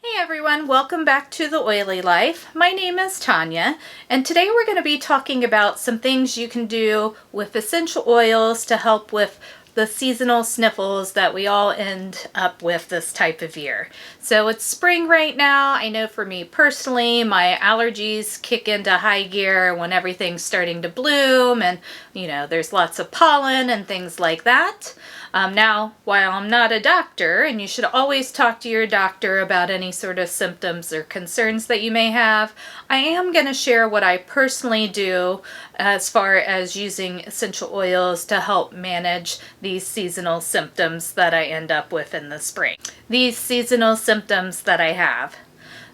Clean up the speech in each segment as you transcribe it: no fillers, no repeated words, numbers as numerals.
Hey everyone, welcome back to The Oily Life. My name is Tanya, and today we're going to be talking about some things you can do with essential oils to help with the seasonal sniffles that we all end up with this type of year. So it's spring right now. I know for me personally, my allergies kick into high gear when everything's starting to bloom and, there's lots of pollen and things like that. Now, while I'm not a doctor, and you should always talk to your doctor about any sort of symptoms or concerns that you may have, I am going to share what I personally do as far as using essential oils to help manage these seasonal symptoms that I end up with in the spring. These seasonal symptoms that I have.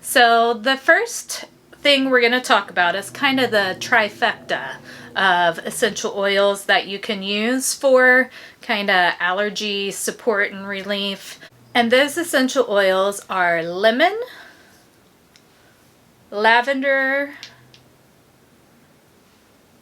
So the first thing we're going to talk about is kind of the trifecta of essential oils that you can use for kind of allergy support and relief. And those essential oils are lemon, lavender,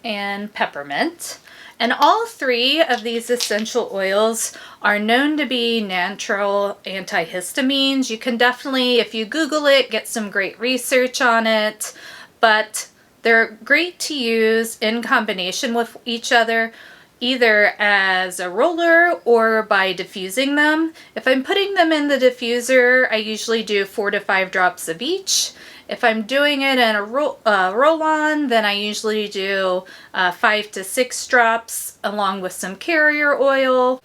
and peppermint. And all three of these essential oils are known to be natural antihistamines. You can definitely, if you Google it, get some great research on it, but they're great to use in combination with each other, either as a roller or by diffusing them. If I'm putting them in the diffuser, I usually do 4 to 5 drops of each. If I'm doing it in a roll-on, then I usually do 5 to 6 drops along with some carrier oil,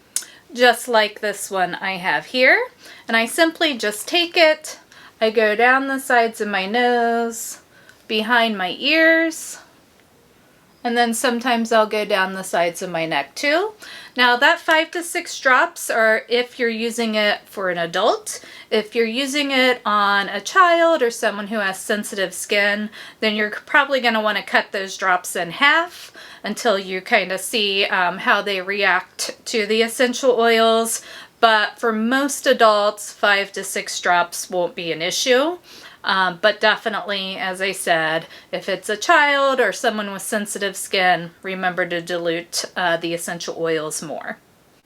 just like this one I have here. And I simply just take it, I go down the sides of my nose, behind my ears, and then sometimes I'll go down the sides of my neck too. Now that 5 to 6 drops are if you're using it for an adult. If you're using it on a child or someone who has sensitive skin, then you're probably going to want to cut those drops in half until you kind of see how they react to the essential oils. But for most adults, 5 to 6 drops won't be an issue. But definitely, as I said, if it's a child or someone with sensitive skin, remember to dilute the essential oils more.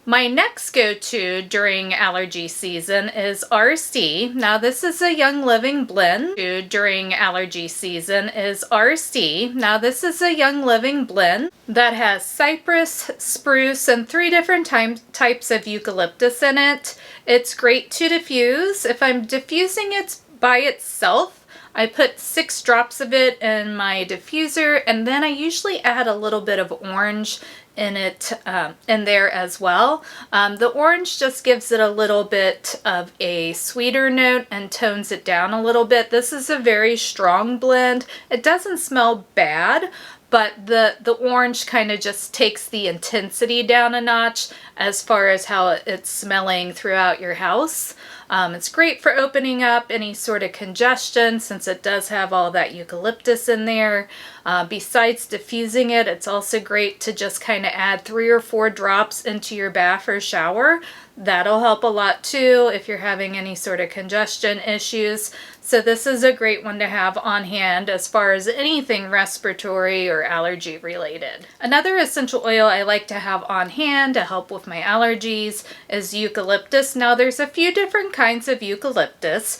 My next go-to during allergy season is RC. Now this is a Young Living blend. During allergy season is RC. Now this is a Young Living blend that has cypress, spruce, and 3 different types of eucalyptus in it. It's great to diffuse. If I'm diffusing it by itself, I put 6 drops of it in my diffuser, and then I usually add a little bit of orange in it in there as well. The orange just gives it a little bit of a sweeter note and tones it down a little bit. This is a very strong blend. It doesn't smell bad, but the orange kind of just takes the intensity down a notch as far as how it's smelling throughout your house. It's great for opening up any sort of congestion since it does have all that eucalyptus in there. Besides diffusing it, it's also great to just kind of add 3 or 4 drops into your bath or shower. That'll help a lot too if you're having any sort of congestion issues. So this is a great one to have on hand as far as anything respiratory or allergy related. Another essential oil I like to have on hand to help with my allergies is eucalyptus. Now there's a few different kinds of eucalyptus.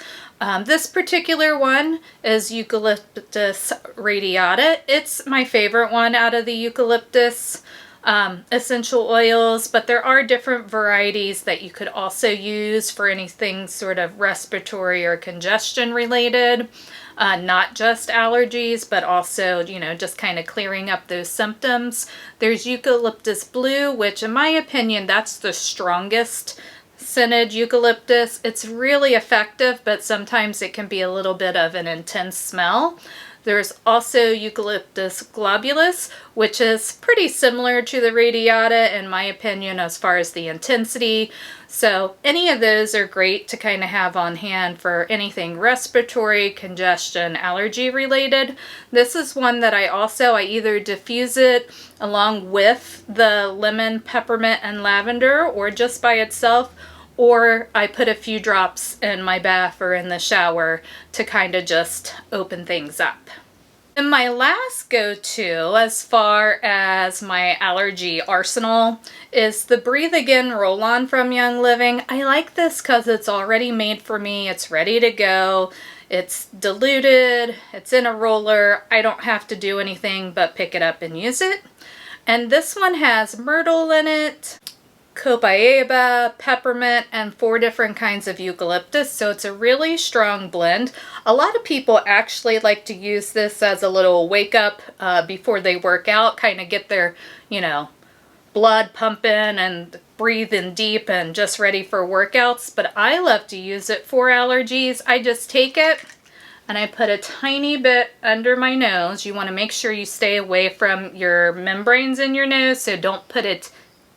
This particular one is Eucalyptus radiata. It's my favorite one out of the eucalyptus essential oils, but there are different varieties that you could also use for anything sort of respiratory or congestion related, not just allergies, but also, just kind of clearing up those symptoms. There's eucalyptus blue, which in my opinion, that's the strongest scented eucalyptus. It's really effective, but sometimes it can be a little bit of an intense smell. There's also Eucalyptus globulus, which is pretty similar to the radiata in my opinion as far as the intensity. So any of those are great to kind of have on hand for anything respiratory, congestion, allergy related. This is one that I either diffuse it along with the lemon, peppermint, and lavender, or just by itself, or I put a few drops in my bath or in the shower to kind of just open things up. And my last go-to as far as my allergy arsenal is the Breathe Again roll-on from Young Living. I like this because it's already made for me. It's ready to go. It's diluted. It's in a roller. I don't have to do anything but pick it up and use it. And this one has myrtle in it, copaiba, peppermint, and 4 different kinds of eucalyptus, so it's a really strong blend. A lot of people actually like to use this as a little wake up before they work out, kind of get their, blood pumping and breathing deep and just ready for workouts, but I love to use it for allergies. I just take it and I put a tiny bit under my nose. You want to make sure you stay away from your membranes in your nose, so don't put it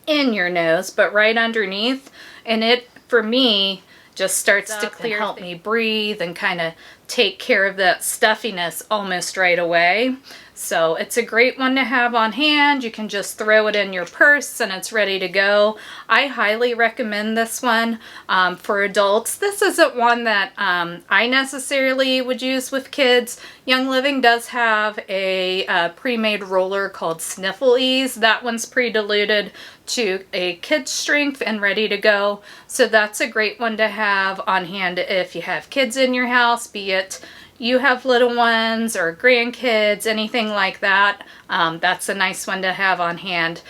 in your nose, but right underneath, and it, for me, just starts to clear, help me breathe and kind of take care of that stuffiness almost right away. So it's a great one to have on hand. You can just throw it in your purse and it's ready to go. I highly recommend this one for adults. This isn't one that I necessarily would use with kids. Young Living does have a pre-made roller called Sniffle Ease. That one's pre-diluted to a kid's strength and ready to go. So that's a great one to have on hand if you have kids in your house, be it you have little ones or grandkids, anything like that. That's a nice one to have on hand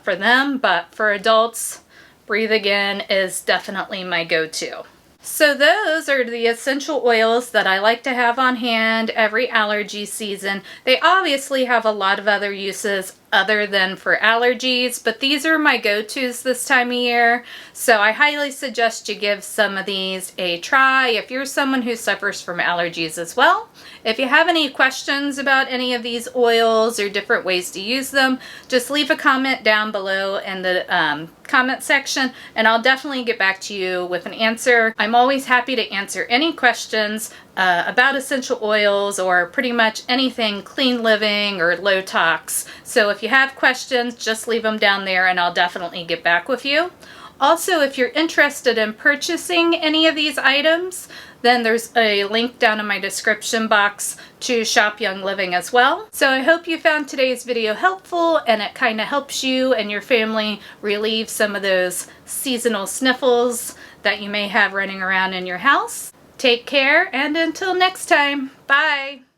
for them. But for adults, Breathe Again is definitely my go-to. So those are the essential oils that I like to have on hand every allergy season. They obviously have a lot of other uses other than for allergies, but these are my go-tos this time of year. So I highly suggest you give some of these a try if you're someone who suffers from allergies as well. If you have any questions about any of these oils or different ways to use them, just leave a comment down below in the comment section and I'll definitely get back to you with an answer. I'm always happy to answer any questions about essential oils or pretty much anything clean living or low tox. So if you have questions, just leave them down there and I'll definitely get back with you. Also, if you're interested in purchasing any of these items, then there's a link down in my description box to shop Young Living as well. So I hope you found today's video helpful and it kind of helps you and your family relieve some of those seasonal sniffles that you may have running around in your house. Take care, and until next time, bye!